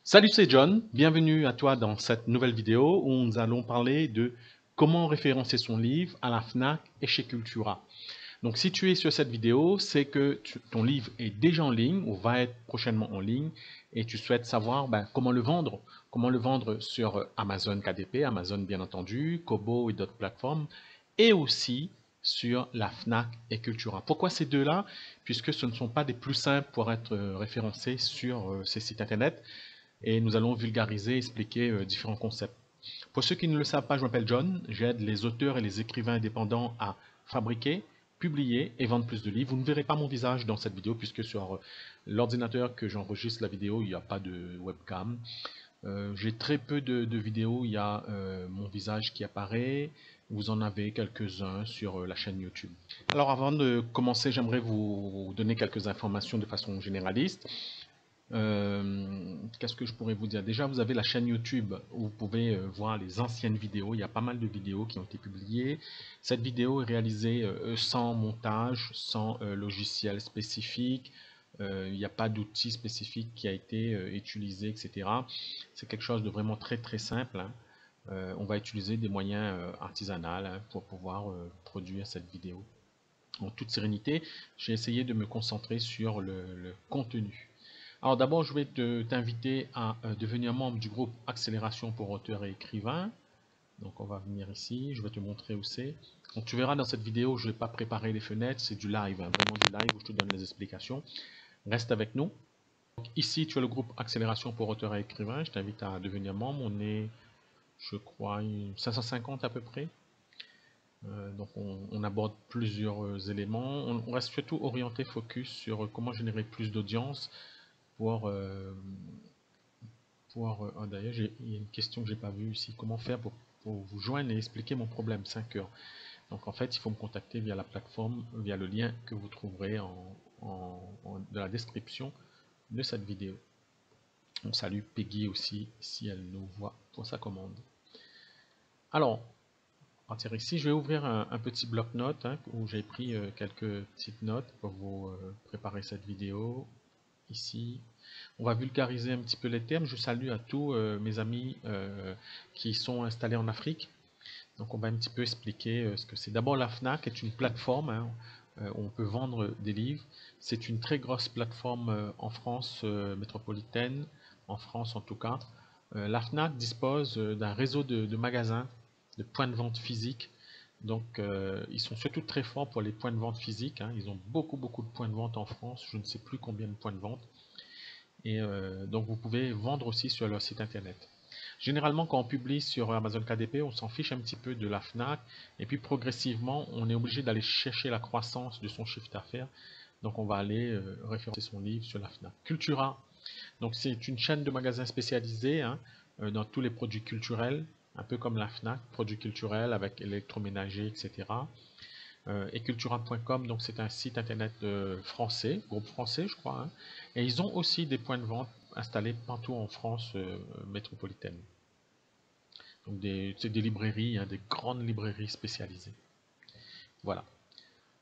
Salut, c'est John. Bienvenue à toi dans cette nouvelle vidéo où nous allons parler de comment référencer son livre à la FNAC et chez Cultura. Donc, si tu es sur cette vidéo, c'est que ton livre est déjà en ligne ou va être prochainement en ligne et tu souhaites savoir comment le vendre. Comment le vendre sur Amazon KDP, Amazon bien entendu, Kobo et d'autres plateformes, et aussi sur la FNAC et Cultura. Pourquoi ces deux-là? Puisque ce ne sont pas des plus simples pour être référencés sur ces sites internet et nous allons vulgariser, expliquer différents concepts. Pour ceux qui ne le savent pas, je m'appelle John, j'aide les auteurs et les écrivains indépendants à fabriquer, publier et vendre plus de livres. Vous ne verrez pas mon visage dans cette vidéo puisque sur l'ordinateur que j'enregistre la vidéo, il n'y a pas de webcam. J'ai très peu de vidéos, il y a mon visage qui apparaît. Vous en avez quelques-uns sur la chaîne YouTube. Alors avant de commencer, j'aimerais vous donner quelques informations de façon généraliste. Qu'est-ce que je pourrais vous dire? Déjà, vous avez la chaîne YouTube où vous pouvez voir les anciennes vidéos. Il y a pas mal de vidéos qui ont été publiées. Cette vidéo est réalisée sans montage, sans logiciel spécifique. Il n'y a pas d'outil spécifique qui a été utilisé, etc. C'est quelque chose de vraiment très très simple, hein. On va utiliser des moyens artisanaux, hein, pour pouvoir produire cette vidéo. En toute sérénité, j'ai essayé de me concentrer sur le contenu. Alors d'abord, je vais t'inviter à devenir membre du groupe Accélération pour auteurs et écrivains. Donc on va venir ici, je vais te montrer où c'est. Donc tu verras dans cette vidéo, je ne vais pas préparer les fenêtres, c'est du live, hein, vraiment du live où je te donne les explications. Reste avec nous. Donc, ici, tu as le groupe Accélération pour auteurs et écrivains. Je t'invite à devenir membre. On est, je crois, 550 à peu près. Donc on aborde plusieurs éléments. On reste surtout orienté focus sur comment générer plus d'audience pour d'ailleurs, il y a une question que j'ai pas vue ici. Comment faire pour vous joindre et expliquer mon problème? 5 heures. Donc en fait, il faut me contacter via la plateforme, via le lien que vous trouverez de la description de cette vidéo. On salue Peggy aussi si elle nous voit pour sa commande. Alors, à partir ici, je vais ouvrir un petit bloc-notes, hein, où j'ai pris quelques petites notes pour vous préparer cette vidéo. Ici, on va vulgariser un petit peu les termes. Je salue à tous mes amis qui sont installés en Afrique. Donc on va un petit peu expliquer ce que c'est. D'abord, la FNAC est une plateforme, hein, où on peut vendre des livres. C'est une très grosse plateforme en France métropolitaine, en France en tout cas. La FNAC dispose d'un réseau de magasins, de points de vente physiques. Donc ils sont surtout très forts pour les points de vente physiques, hein. Ils ont beaucoup de points de vente en France. Je ne sais plus combien de points de vente. Et donc vous pouvez vendre aussi sur leur site internet. Généralement, quand on publie sur Amazon KDP, on s'en fiche un petit peu de la FNAC. Et puis progressivement, on est obligé d'aller chercher la croissance de son chiffre d'affaires. Donc on va aller référencer son livre sur la FNAC. Cultura, donc c'est une chaîne de magasins spécialisés, hein, dans tous les produits culturels, un peu comme la FNAC, produits culturels avec électroménager, etc. Et cultura.com, donc c'est un site internet français, groupe français je crois, hein, et ils ont aussi des points de vente installés partout en France métropolitaine. Donc c'est des librairies, hein, des grandes librairies spécialisées. Voilà.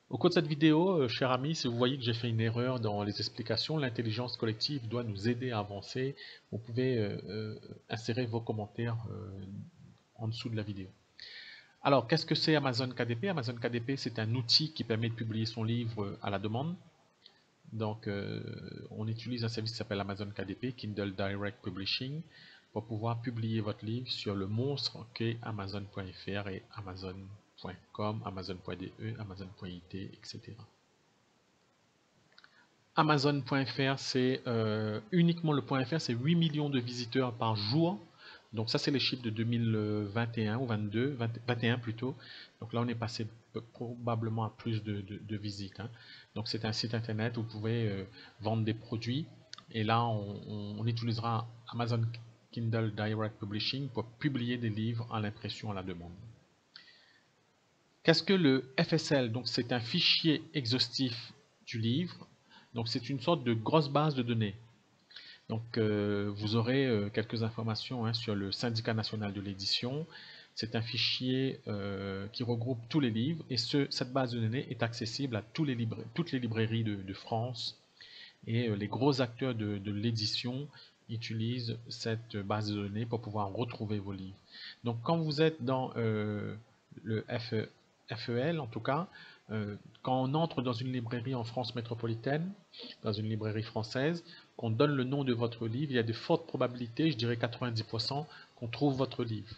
Au cours de cette vidéo, chers amis, si vous voyez que j'ai fait une erreur dans les explications, l'intelligence collective doit nous aider à avancer. Vous pouvez insérer vos commentaires en dessous de la vidéo. Alors, qu'est-ce que c'est Amazon KDP? Amazon KDP, c'est un outil qui permet de publier son livre à la demande. Donc, on utilise un service qui s'appelle Amazon KDP, Kindle Direct Publishing, pour pouvoir publier votre livre sur le monstre qu'est Amazon.fr et Amazon.com, Amazon.de, Amazon.it, etc. Amazon.fr, c'est uniquement le .fr, c'est 8 millions de visiteurs par jour. Donc ça, c'est les chiffres de 2021 ou 22, 21 plutôt. Donc là, on est passé probablement à plus de visites, hein. Donc c'est un site internet où vous pouvez vendre des produits. Et là, on utilisera Amazon Kindle Direct Publishing pour publier des livres à l'impression à la demande. Qu'est-ce que le FSL? Donc c'est un fichier exhaustif du livre. Donc c'est une sorte de grosse base de données. Donc vous aurez quelques informations, hein, sur le syndicat national de l'édition. C'est un fichier qui regroupe tous les livres et cette base de données est accessible à toutes les librairies de France et les gros acteurs de l'édition utilise cette base de données pour pouvoir retrouver vos livres. Donc quand vous êtes dans le FEL, en tout cas, quand on entre dans une librairie en France métropolitaine, dans une librairie française, qu'on donne le nom de votre livre, il y a de fortes probabilités, je dirais 90%, qu'on trouve votre livre.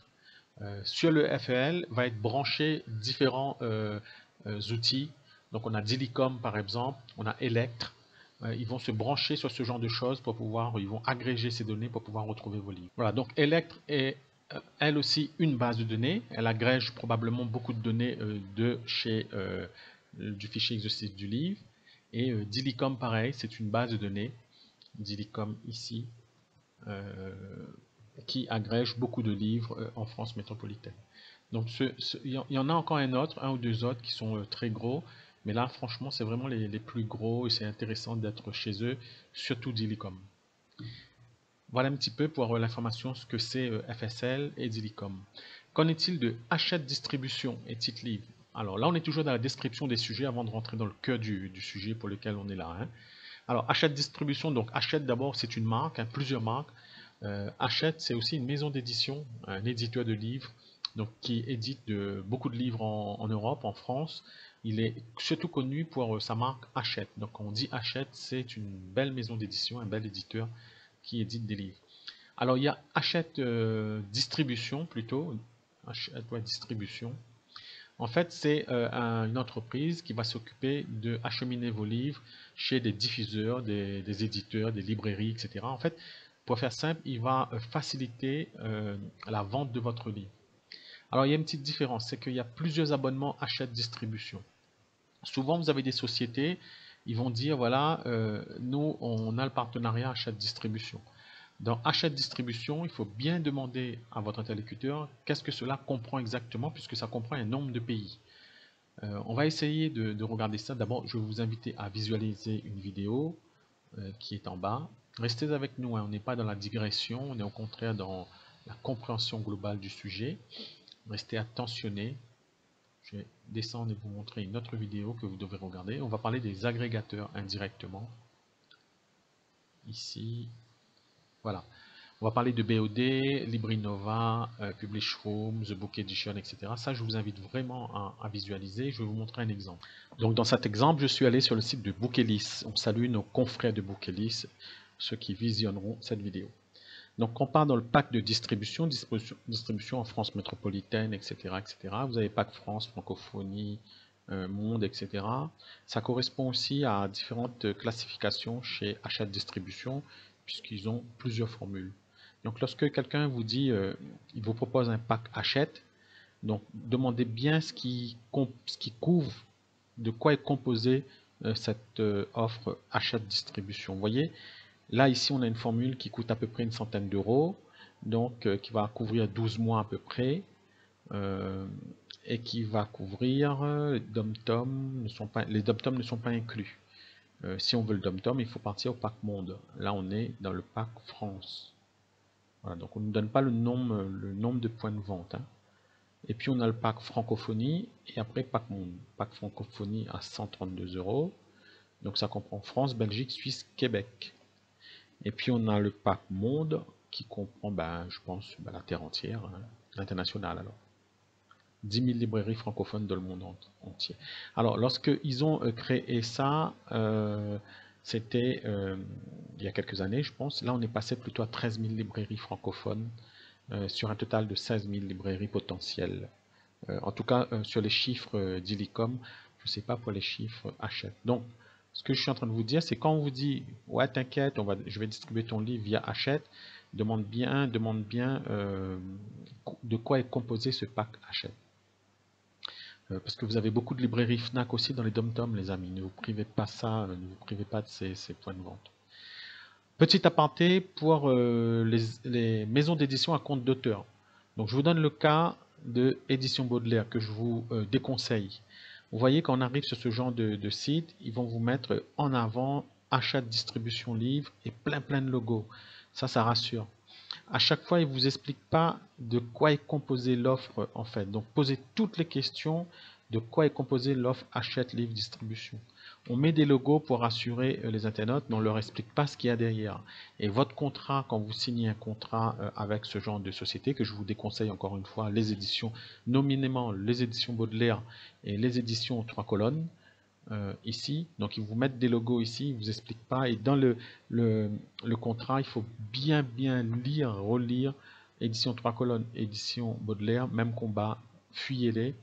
Sur le FEL va être branché différents outils. Donc on a Dilicom par exemple, on a Electre. Ils vont se brancher sur ce genre de choses pour pouvoir, ils vont agréger ces données pour pouvoir retrouver vos livres. Voilà, donc Electre est elle aussi une base de données. Elle agrège probablement beaucoup de données de chez du fichier exhaustif du livre. Et Dilicom pareil, c'est une base de données. Dilicom ici, qui agrège beaucoup de livres en France métropolitaine. Donc il y en a encore un ou deux autres qui sont très gros, mais là franchement c'est vraiment les plus gros et c'est intéressant d'être chez eux, surtout Dilicom. Voilà un petit peu pour l'information ce que c'est FSL et Dilicom. Qu'en est-il de Hachette Distribution et Tite-Livre? Alors là on est toujours dans la description des sujets avant de rentrer dans le cœur du sujet pour lequel on est là. Hein. Alors Hachette Distribution, donc Hachette d'abord c'est une marque, hein, plusieurs marques. Hachette c'est aussi une maison d'édition, un éditeur de livres, donc qui édite beaucoup de livres en Europe, en France. Il est surtout connu pour sa marque Hachette. Donc quand on dit Hachette, c'est une belle maison d'édition, un bel éditeur qui édite des livres. Alors il y a Hachette Distribution plutôt, Hachette Distribution. En fait, c'est une entreprise qui va s'occuper de acheminer vos livres chez des diffuseurs, des éditeurs, des librairies, etc. En fait, pour faire simple, il va faciliter la vente de votre livre. Alors, il y a une petite différence, c'est qu'il y a plusieurs abonnements Hachette Distribution. Souvent, vous avez des sociétés, ils vont dire, voilà, nous, on a le partenariat Hachette Distribution. Dans Hachette Distribution, il faut bien demander à votre interlocuteur qu'est-ce que cela comprend exactement, puisque ça comprend un nombre de pays. On va essayer de regarder ça. D'abord, je vais vous inviter à visualiser une vidéo qui est en bas. Restez avec nous, hein. On n'est pas dans la digression, on est au contraire dans la compréhension globale du sujet. Restez attentionnés. Je vais descendre et vous montrer une autre vidéo que vous devez regarder. On va parler des agrégateurs indirectement. Ici, voilà. On va parler de BOD, Librinova, Publishroom, The Book Edition, etc. Ça, je vous invite vraiment à visualiser. Je vais vous montrer un exemple. Donc, dans cet exemple, je suis allé sur le site de Bookelis. On salue nos confrères de Bookelis, ceux qui visionneront cette vidéo. Donc, on part dans le pack de distribution en France métropolitaine, etc., etc. Vous avez pack France, francophonie, monde, etc. Ça correspond aussi à différentes classifications chez Hachette Distribution, puisqu'ils ont plusieurs formules. Donc lorsque quelqu'un vous dit, il vous propose un pack Hachette, donc demandez bien ce qui couvre, de quoi est composée cette offre Hachette Distribution. Vous voyez, là ici on a une formule qui coûte à peu près une centaine d'euros, donc qui va couvrir 12 mois à peu près, et qui va couvrir les dom-tom ne sont pas inclus. Si on veut le dom-tom, il faut partir au pack monde. Là on est dans le pack France. Voilà, donc on ne donne pas le nombre de points de vente. Hein. Et puis on a le pack francophonie et après pack monde. Pack francophonie à 132 euros. Donc ça comprend France, Belgique, Suisse, Québec. Et puis on a le pack monde qui comprend, je pense, la terre entière, hein, l'international alors. 10 000 librairies francophones dans le monde entier. Alors lorsqu'ils ont créé ça, c'était il y a quelques années, je pense. Là, on est passé plutôt à 13 000 librairies francophones sur un total de 16 000 librairies potentielles. En tout cas, sur les chiffres d'Illicom, je ne sais pas pour les chiffres Hachette. Donc, ce que je suis en train de vous dire, c'est quand on vous dit « Ouais, t'inquiète, je vais distribuer ton livre via Hachette », demande bien de quoi est composé ce pack Hachette. Parce que vous avez beaucoup de librairies Fnac aussi dans les dom-tom, les amis. Ne vous privez pas ne vous privez pas de ces points de vente. Petit aparté pour les maisons d'édition à compte d'auteur. Donc je vous donne le cas de Édition Baudelaire que je vous déconseille. Vous voyez quand on arrive sur ce genre de site, ils vont vous mettre en avant achat de distribution livre et plein de logos. Ça rassure. À chaque fois, ils ne vous expliquent pas de quoi est composée l'offre en fait. Donc posez toutes les questions de quoi est composée l'offre achète livre distribution. On met des logos pour rassurer les internautes, mais on ne leur explique pas ce qu'il y a derrière. Et votre contrat, quand vous signez un contrat avec ce genre de société, que je vous déconseille encore une fois, les éditions, nominément les éditions Baudelaire et les éditions 3 colonnes, ici, donc ils vous mettent des logos ici, ils ne vous expliquent pas, et dans le contrat, il faut bien lire, relire, édition 3 colonnes, édition Baudelaire, même combat, fuyez-les,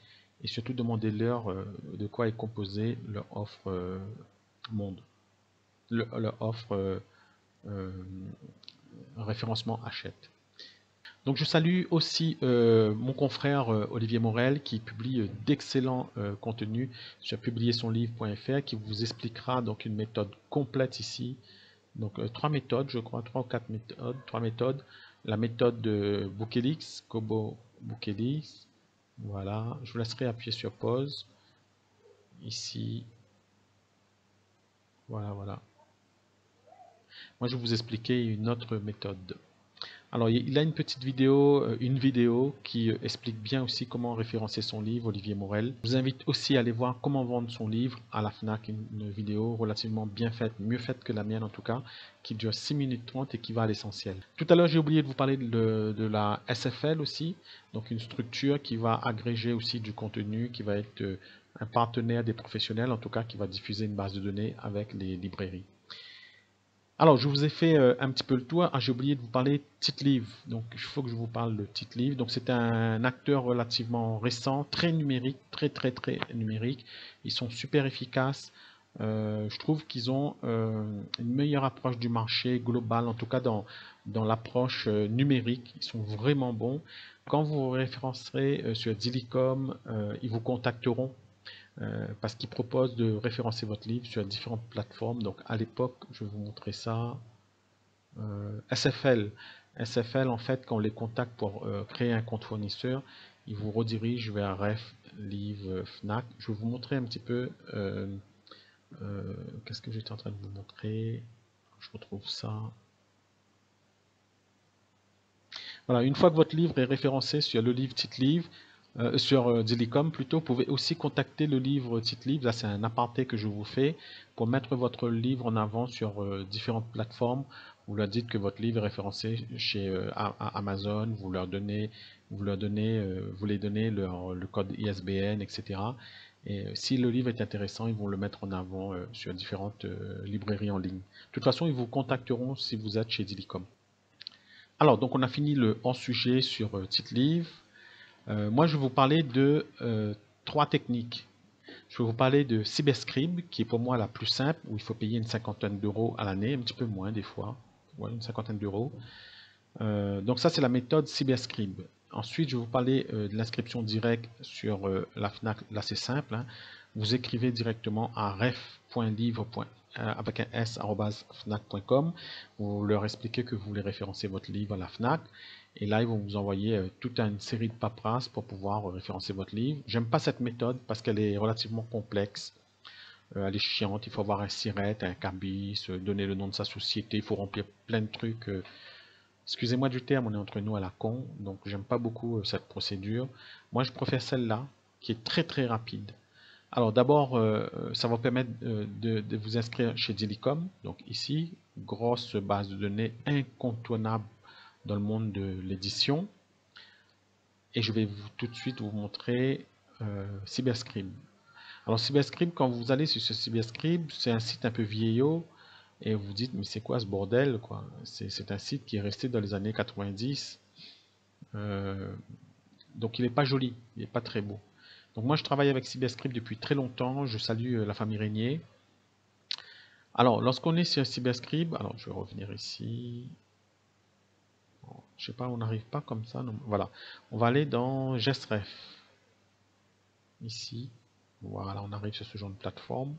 et surtout demandez-leur de quoi est composée leur offre monde, leur offre référencement achète. Donc je salue aussi mon confrère Olivier Morel qui publie d'excellents contenus sur publiersonlivre.fr qui vous expliquera donc une méthode complète ici. Donc 3 méthodes, je crois, 3 ou 4 méthodes, 3 méthodes. La méthode de Bookelix, Kobo Bookelix. Voilà, je vous laisserai appuyer sur pause. Ici. Voilà, voilà. Moi je vais vous expliquer une autre méthode. Alors, il a une petite vidéo, qui explique bien aussi comment référencer son livre, Olivier Morel. Je vous invite aussi à aller voir comment vendre son livre à la FNAC, une vidéo relativement bien faite, mieux faite que la mienne en tout cas, qui dure 6 minutes 30 et qui va à l'essentiel. Tout à l'heure, j'ai oublié de vous parler de la SFL aussi, donc une structure qui va agréger aussi du contenu, qui va être un partenaire des professionnels, en tout cas qui va diffuser une base de données avec les librairies. Alors, je vous ai fait un petit peu le tour. Ah, j'ai oublié de vous parler de Titlive. Donc, il faut que je vous parle de Titlive. Donc, c'est un acteur relativement récent, très numérique, très numérique. Ils sont super efficaces. Je trouve qu'ils ont une meilleure approche du marché global, en tout cas dans l'approche numérique. Ils sont vraiment bons. Quand vous référencerez sur Dilicom, ils vous contacteront parce qu'il propose de référencer votre livre sur différentes plateformes. Donc à l'époque, je vais vous montrer ça. SFL. SFL, en fait, quand on les contacte pour créer un compte fournisseur, ils vous redirigent vers Ref, Livre, Fnac. Je vais vous montrer un petit peu. Qu'est-ce que j'étais en train de vous montrer? Je retrouve ça. Voilà, une fois que votre livre est référencé sur le livre Titlive, sur Dilicom plutôt, vous pouvez aussi contacter le livre Titlive. Là, c'est un aparté que je vous fais pour mettre votre livre en avant sur différentes plateformes. Vous leur dites que votre livre est référencé chez Amazon, vous les donnez le code ISBN, etc. Et si le livre est intéressant, ils vont le mettre en avant sur différentes librairies en ligne. De toute façon, ils vous contacteront si vous êtes chez Dilicom. Alors, donc on a fini le hors-sujet sur Titlive. Moi, je vais vous parler de 3 techniques. Je vais vous parler de Cyberscribe, qui est pour moi la plus simple, où il faut payer une cinquantaine d'euros à l'année, un petit peu moins des fois, ouais, une cinquantaine d'euros. Donc ça, c'est la méthode Cyberscribe. Ensuite, je vais vous parler de l'inscription directe sur la FNAC. Là, c'est simple, hein. Vous écrivez directement à ref.livre avec un s @fnac.com. Vous leur expliquez que vous voulez référencer votre livre à la FNAC. Et là, ils vont vous envoyer toute une série de paperasses pour pouvoir référencer votre livre. J'aime pas cette méthode parce qu'elle est relativement complexe. Elle est chiante. Il faut avoir un SIRET, un CABIS, donner le nom de sa société. Il faut remplir plein de trucs. Excusez-moi du terme, on est entre nous à la con, donc j'aime pas beaucoup cette procédure. Moi, je préfère celle-là, qui est très rapide. Alors d'abord, ça va vous permettre de vous inscrire chez Dilicom. Donc ici, grosse base de données incontournable dans le monde de l'édition. Et je vais tout de suite vous montrer Cyberscribe. Alors Cyberscribe, quand vous allez sur ce Cyberscribe, c'est un site un peu vieillot. Et vous dites, mais c'est quoi ce bordel, quoi? C'est un site qui est resté dans les années 90. Donc il n'est pas joli, il n'est pas très beau. Donc moi je travaille avec Cyberscript depuis très longtemps. Je salue la famille Régnier. Alors lorsqu'on est sur Cyberscript, alors je vais revenir ici. Je sais pas, on n'arrive pas comme ça. Non. Voilà, on va aller dans Gestref. Ici, voilà, on arrive sur ce genre de plateforme.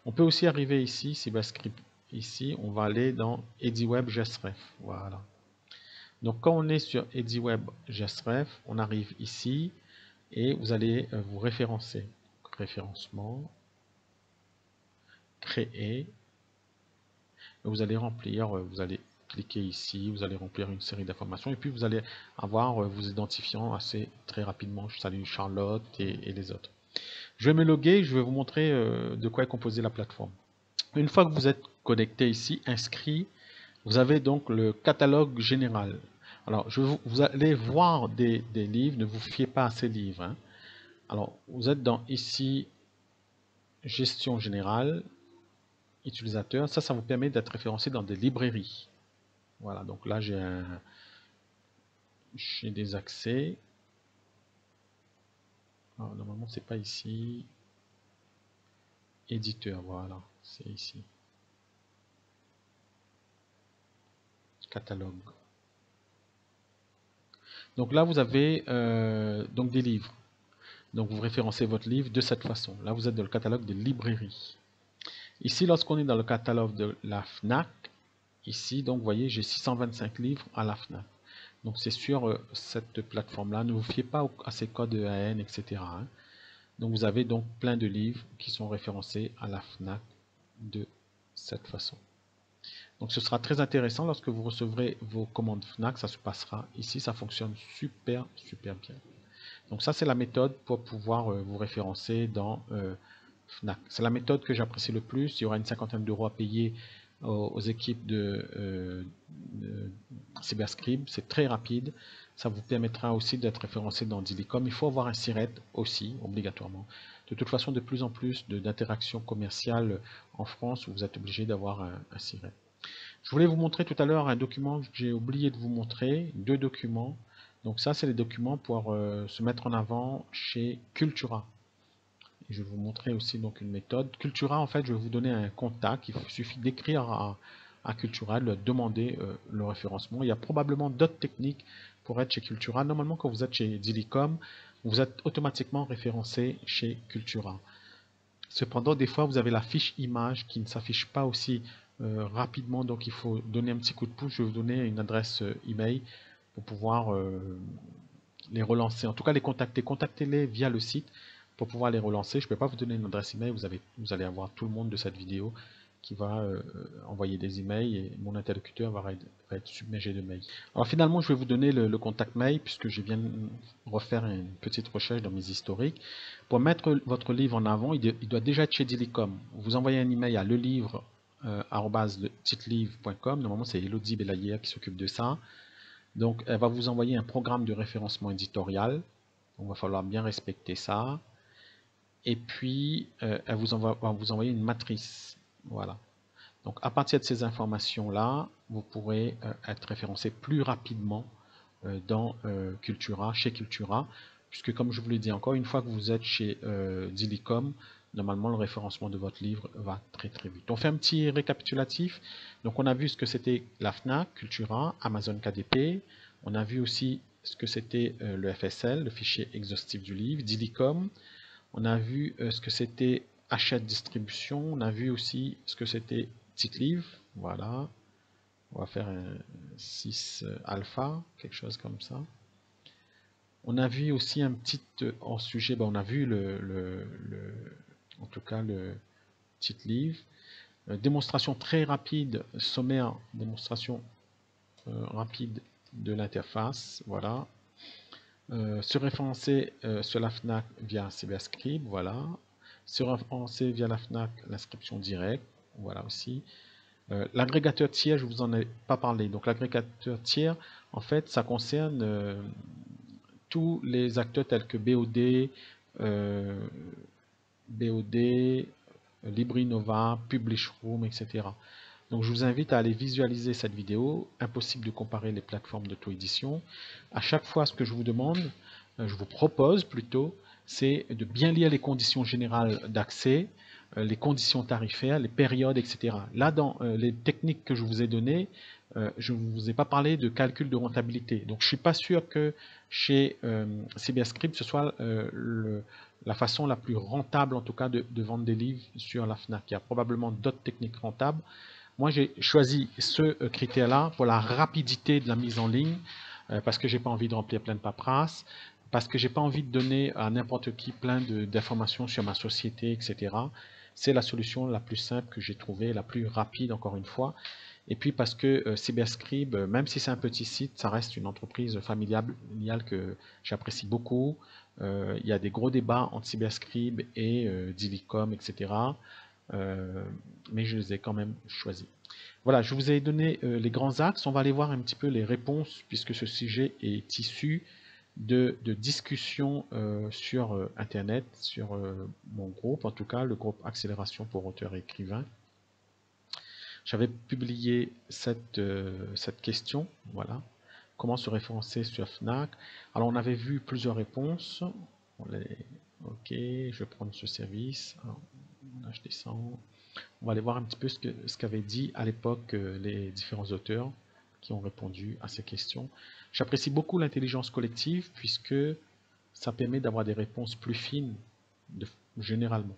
On peut aussi arriver ici, Cyberscript. Ici, on va aller dans EdiWeb Gestref. Voilà. Donc quand on est sur EdiWeb Gestref, on arrive ici et vous allez vous référencer. Référencement, créer. Vous allez remplir, vous allez cliquer ici, vous allez remplir une série d'informations et puis vous allez avoir vos identifiants assez très rapidement. Je salue Charlotte et les autres. Je vais me loguer, je vais vous montrer de quoi est composée la plateforme. Une fois que vous êtes connecté ici, inscrit, vous avez donc le catalogue général. Alors, vous allez voir des livres, ne vous fiez pas à ces livres, hein. Alors, vous êtes dans ici, gestion générale, utilisateur. Ça vous permet d'être référencé dans des librairies. Voilà, donc là, j'ai des accès. Alors, normalement, c'est pas ici. Éditeur, voilà, c'est ici. Catalogue. Donc là, vous avez donc des livres. Donc vous référencez votre livre de cette façon. Là, vous êtes dans le catalogue des librairies. Ici, lorsqu'on est dans le catalogue de la FNAC, ici, donc vous voyez, j'ai 625 livres à la FNAC. Donc c'est sur cette plateforme-là. Ne vous fiez pas à ces codes EAN, etc. hein. Donc vous avez donc plein de livres qui sont référencés à la FNAC de cette façon. Donc ce sera très intéressant lorsque vous recevrez vos commandes FNAC, ça se passera ici, ça fonctionne super bien. Donc ça c'est la méthode pour pouvoir vous référencer dans FNAC. C'est la méthode que j'apprécie le plus. Il y aura une cinquantaine d'euros à payer aux équipes de Cyberscribe. C'est très rapide. Ça vous permettra aussi d'être référencé dans Dilicom. Il faut avoir un SIRET aussi, obligatoirement. De toute façon, de plus en plus d'interactions commerciales en France où vous êtes obligé d'avoir un SIRET. Je voulais vous montrer tout à l'heure un document que j'ai oublié de vous montrer, deux documents. Donc ça, c'est les documents pour se mettre en avant chez Cultura. Et je vais vous montrer aussi donc une méthode. Cultura, en fait, je vais vous donner un contact. Il suffit d'écrire à Cultura, de leur demander le référencement. Il y a probablement d'autres techniques pour être chez Cultura. Normalement, quand vous êtes chez Dilicom, vous êtes automatiquement référencé chez Cultura. Cependant, des fois, vous avez la fiche image qui ne s'affiche pas aussi rapidement, donc il faut donner un petit coup de pouce. Je vais vous donner une adresse email pour pouvoir les relancer, en tout cas les contacter. Contactez-les via le site pour pouvoir les relancer. Je ne peux pas vous donner une adresse email, vous allez avoir tout le monde de cette vidéo qui va envoyer des emails et mon interlocuteur va être submergé de mails. Alors finalement, je vais vous donner le contact mail puisque je viens de refaire une petite recherche dans mes historiques. Pour mettre votre livre en avant, il doit déjà être chez Dilicom. Vous envoyez un email à lelivre@titelivre.com. Normalement, c'est Elodie Belayer qui s'occupe de ça. Donc, elle va vous envoyer un programme de référencement éditorial. Il va falloir bien respecter ça. Et puis, elle va vous envoyer une matrice. Voilà. Donc, à partir de ces informations-là, vous pourrez être référencé plus rapidement dans Cultura, chez Cultura, puisque comme je vous l'ai dit encore, une fois que vous êtes chez Dilicom, normalement le référencement de votre livre va très vite. On fait un petit récapitulatif. Donc on a vu ce que c'était la FNAC, Cultura, Amazon KDP. On a vu aussi ce que c'était le FSL, le fichier exhaustif du livre, Dilicom. On a vu ce que c'était Hachette Distribution. On a vu aussi ce que c'était Titelivre. Voilà. On va faire un 6 alpha, quelque chose comme ça. On a vu aussi un petit hors sujet, on a vu en tout cas le titre livre. Démonstration très rapide, sommaire, démonstration rapide de l'interface, voilà. Se référencer sur la FNAC via Cyberscribe, voilà. Se référencer via la FNAC, l'inscription directe, voilà aussi. L'agrégateur tiers, je ne vous en ai pas parlé. Donc l'agrégateur tiers, en fait, ça concerne tous les acteurs tels que BOD, Librinova, Publishroom, etc. Donc je vous invite à aller visualiser cette vidéo. Impossible de comparer les plateformes d'auto-édition. À chaque fois, ce que je vous demande, je vous propose plutôt, c'est de bien lire les conditions générales d'accès, les conditions tarifaires, les périodes, etc. Là, dans les techniques que je vous ai données, je ne vous ai pas parlé de calcul de rentabilité. Donc, je ne suis pas sûr que chez Cyberscript, ce soit la façon la plus rentable, en tout cas, de vendre des livres sur la FNAC. Il y a probablement d'autres techniques rentables. Moi, j'ai choisi ce critère-là pour la rapidité de la mise en ligne, parce que je n'ai pas envie de remplir plein de paperasse, parce que je n'ai pas envie de donner à n'importe qui plein d'informations sur ma société, etc. C'est la solution la plus simple que j'ai trouvée, la plus rapide, encore une fois. Et puis parce que Cyberscribe, même si c'est un petit site, ça reste une entreprise familiale que j'apprécie beaucoup. Il y a des gros débats entre Cyberscribe et Dilicom, etc. Mais je les ai quand même choisis. Voilà, je vous ai donné les grands axes. On va aller voir un petit peu les réponses, puisque ce sujet est issu de discussions sur Internet, sur mon groupe, en tout cas le groupe Accélération pour auteurs et écrivains. J'avais publié cette question, voilà. Comment se référencer sur Fnac? Alors on avait vu plusieurs réponses. Ok, je vais prendre ce service. Alors, là, je descends. On va aller voir un petit peu ce qu'avaient dit à l'époque les différents auteurs qui ont répondu à ces questions. J'apprécie beaucoup l'intelligence collective puisque ça permet d'avoir des réponses plus fines généralement.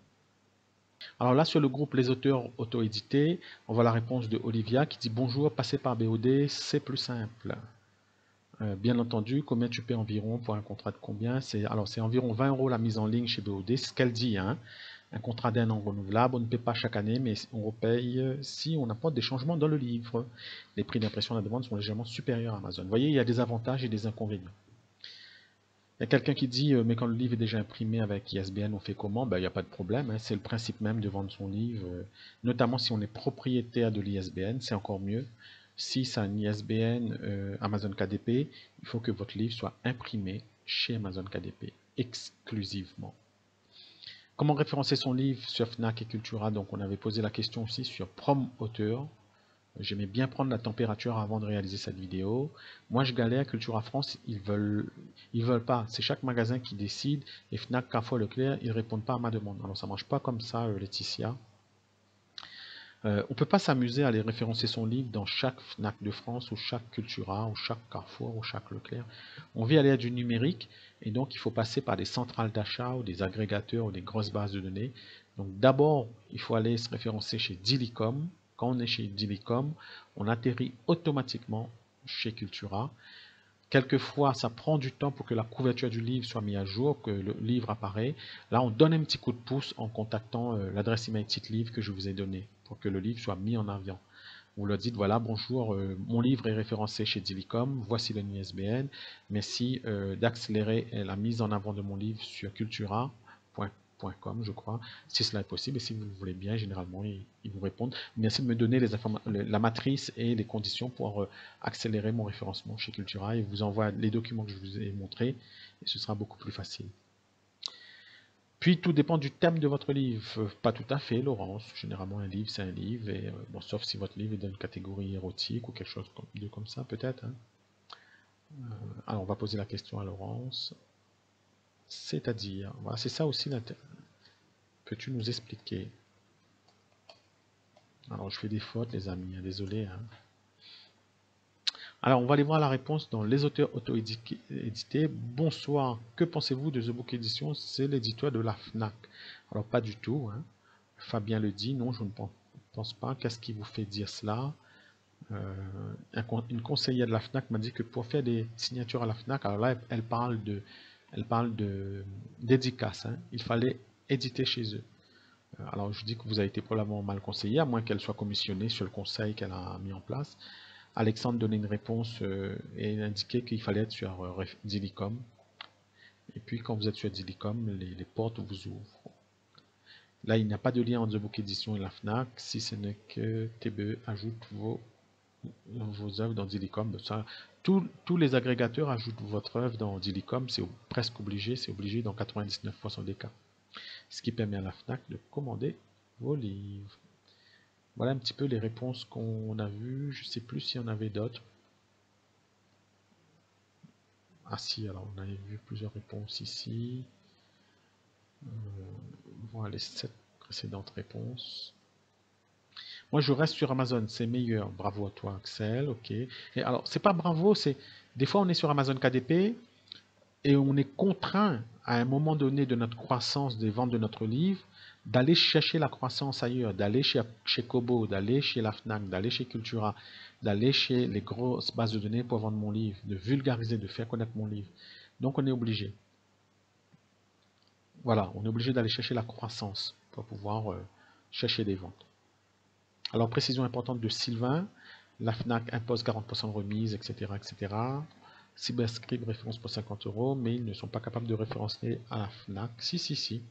Alors là, sur le groupe Les auteurs auto-édités, on voit la réponse de Olivia qui dit « Bonjour, passer par BOD, c'est plus simple. Bien entendu, combien tu paies environ pour un contrat de combien? Alors, c'est environ 20 € la mise en ligne chez BOD, c'est ce qu'elle dit. Hein. Un contrat d'1 an renouvelable, on ne paie pas chaque année, mais on repaye si on apporte des changements dans le livre. Les prix d'impression à la demande sont légèrement supérieurs à Amazon. Vous voyez, il y a des avantages et des inconvénients. Il y a quelqu'un qui dit, mais quand le livre est déjà imprimé avec ISBN, on fait comment? Ben, il n'y a pas de problème, hein. C'est le principe même de vendre son livre, notamment si on est propriétaire de l'ISBN, c'est encore mieux. Si c'est un ISBN Amazon KDP, il faut que votre livre soit imprimé chez Amazon KDP, exclusivement. Comment référencer son livre sur Fnac et Cultura? Donc on avait posé la question aussi sur Prom Auteur. J'aimais bien prendre la température avant de réaliser cette vidéo. Moi, je galère. Cultura France, ils veulent pas. C'est chaque magasin qui décide. Et Fnac, Carrefour, Leclerc, ils répondent pas à ma demande. Alors, ça marche pas comme ça, Laetitia. On peut pas s'amuser à aller référencer son livre dans chaque Fnac de France, ou chaque Cultura, ou chaque Carrefour, ou chaque Leclerc. On vit à l'ère du numérique, et donc il faut passer par des centrales d'achat, ou des agrégateurs, ou des grosses bases de données. Donc d'abord, il faut aller se référencer chez Dilicom. Quand on est chez Dilicom, on atterrit automatiquement chez Cultura. Quelquefois, ça prend du temps pour que la couverture du livre soit mise à jour, que le livre apparaît. Là, on donne un petit coup de pouce en contactant l'adresse email titre livre que je vous ai donnée pour que le livre soit mis en avant. Vous leur dites, voilà, bonjour, mon livre est référencé chez Dilicom, voici le ISBN. Merci d'accélérer la mise en avant de mon livre sur cultura.com, je crois, si cela est possible. Et si vous le voulez bien, généralement, ils vous répondent. Merci de me donner la matrice et les conditions pour accélérer mon référencement chez Cultura. Et vous envoie les documents que je vous ai montrés et ce sera beaucoup plus facile. Puis tout dépend du thème de votre livre. Pas tout à fait, Laurence. Généralement, un livre, c'est un livre. Et, bon, sauf si votre livre est dans une catégorie érotique ou quelque chose comme ça, peut-être. Hein. Alors, on va poser la question à Laurence. C'est-à-dire, voilà, c'est ça aussi l'intérêt. Peux-tu nous expliquer? Alors, je fais des fautes, les amis. Hein, désolé. Hein. Alors, on va aller voir la réponse dans Les auteurs auto-édités. Bonsoir, que pensez-vous de The Book Edition? C'est l'éditeur de la FNAC. Alors, pas du tout. Hein. Fabien le dit, non, je ne pense pas. Qu'est-ce qui vous fait dire cela? Une conseillère de la FNAC m'a dit que pour faire des signatures à la FNAC, alors là, elle parle de dédicace. Hein. Il fallait éditer chez eux. Alors, je dis que vous avez été probablement mal conseillé, à moins qu'elle soit commissionnée sur le conseil qu'elle a mis en place. Alexandre donnait une réponse et indiquait qu'il fallait être sur Dilicom. Et puis quand vous êtes sur Dilicom, les portes vous ouvrent. Là, il n'y a pas de lien entre The Book Edition et la FNAC, si ce n'est que TBE ajoute vos œuvres dans Dilicom. Tous les agrégateurs ajoutent votre œuvre dans Dilicom, c'est presque obligé, c'est obligé dans 99% des cas. Ce qui permet à la FNAC de commander vos livres. Voilà un petit peu les réponses qu'on a vues. Je ne sais plus s'il y en avait d'autres. Ah si, alors on avait vu plusieurs réponses ici. Voilà les 7 précédentes réponses. Moi je reste sur Amazon, c'est meilleur. Bravo à toi Axel, ok. Et alors c'est pas bravo, c'est des fois on est sur Amazon KDP et on est contraint à un moment donné de notre croissance des ventes de notre livre d'aller chercher la croissance ailleurs, d'aller chez Kobo, d'aller chez la FNAC, d'aller chez Cultura, d'aller chez les grosses bases de données pour vendre mon livre, de vulgariser, de faire connaître mon livre. Donc on est obligé. Voilà, on est obligé d'aller chercher la croissance pour pouvoir chercher des ventes. Alors précision importante de Sylvain, La FNAC impose 40% de remise, etc., etc. Cyberscribe référence pour 50 €, mais ils ne sont pas capables de référencer à la FNAC. Si.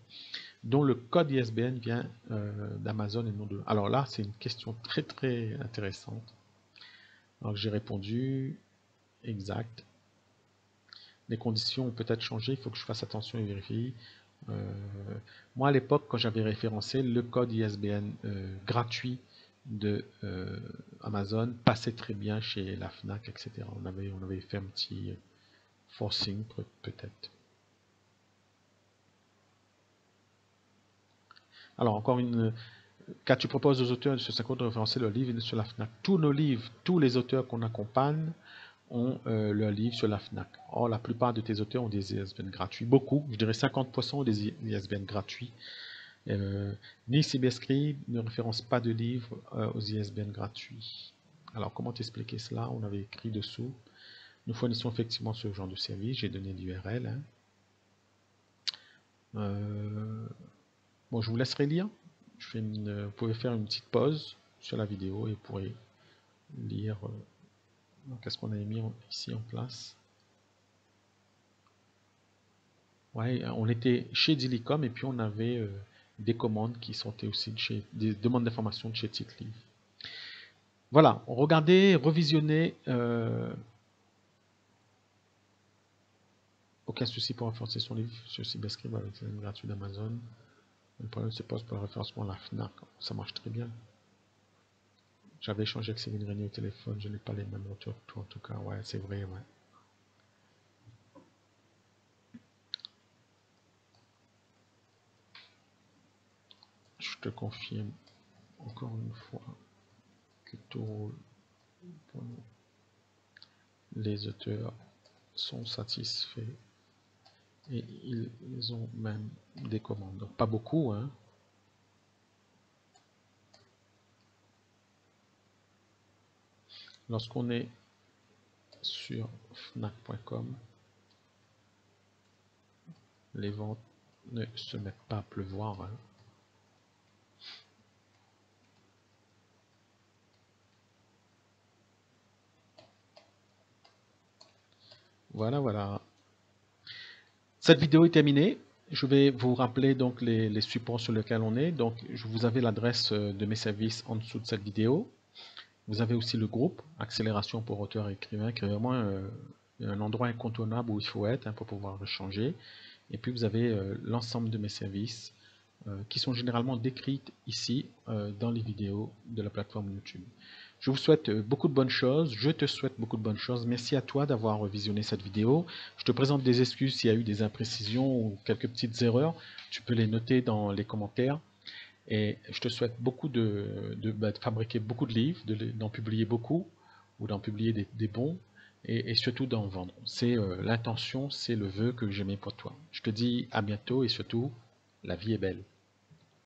Dont le code ISBN vient d'Amazon et non de... Alors là, c'est une question très très intéressante. Alors j'ai répondu exact. Les conditions ont peut-être changé, il faut que je fasse attention et vérifie. Moi à l'époque, quand j'avais référencé, le code ISBN gratuit de Amazon passait très bien chez la FNAC, etc. On avait fait un petit forcing peut-être. Alors encore une... Car tu proposes aux auteurs de ce concours de référencer leur livre sur la FNAC. Tous nos livres, tous les auteurs qu'on accompagne ont leur livre sur la FNAC. Or, la plupart de tes auteurs ont des ISBN gratuits. Beaucoup, je dirais 50% ont des ISBN gratuits. Ni Cyberscribe ne référence pas de livres aux ISBN gratuits. Alors, comment t'expliquer cela? On avait écrit dessous. Nous fournissons effectivement ce genre de service. J'ai donné l'URL. Hein. Bon, je vous laisserai lire. Vous pouvez faire une petite pause sur la vidéo et vous pourrez lire qu'est-ce qu'on a mis ici en place. Ouais, on était chez Dilicom et puis on avait des commandes qui sont aussi des demandes d'informations de chez TitLive. Voilà, regardez, revisionnez. Aucun souci pour renforcer son livre sur Cyberscribe avec le gratuit d'Amazon. Le problème se pose pour le référencement à la FNAC. Ça marche très bien. J'avais échangé avec Céline Régnier au téléphone, je n'ai pas les mêmes retours que toi en tout cas. Ouais, c'est vrai, ouais. Je te confirme encore une fois que tout roule pour nous. Les auteurs sont satisfaits et ils ont même des commandes. Donc, pas beaucoup, hein. Lorsqu'on est sur fnac.com, les ventes ne se mettent pas à pleuvoir. Hein. Voilà. Cette vidéo est terminée. Je vais vous rappeler donc les supports sur lesquels on est. Donc, vous avez l'adresse de mes services en dessous de cette vidéo. Vous avez aussi le groupe Accélération pour auteurs et écrivains, qui est vraiment un endroit incontournable où il faut être pour pouvoir échanger. Et puis vous avez l'ensemble de mes services qui sont généralement décrits ici dans les vidéos de la plateforme YouTube. Je vous souhaite beaucoup de bonnes choses, je te souhaite beaucoup de bonnes choses. Merci à toi d'avoir visionné cette vidéo. Je te présente des excuses s'il y a eu des imprécisions ou quelques petites erreurs. Tu peux les noter dans les commentaires. Et je te souhaite beaucoup de fabriquer beaucoup de livres, d'en publier beaucoup, ou d'en publier des bons, et surtout d'en vendre. C'est l'intention, c'est le vœu que j'ai mis pour toi. Je te dis à bientôt et surtout, la vie est belle.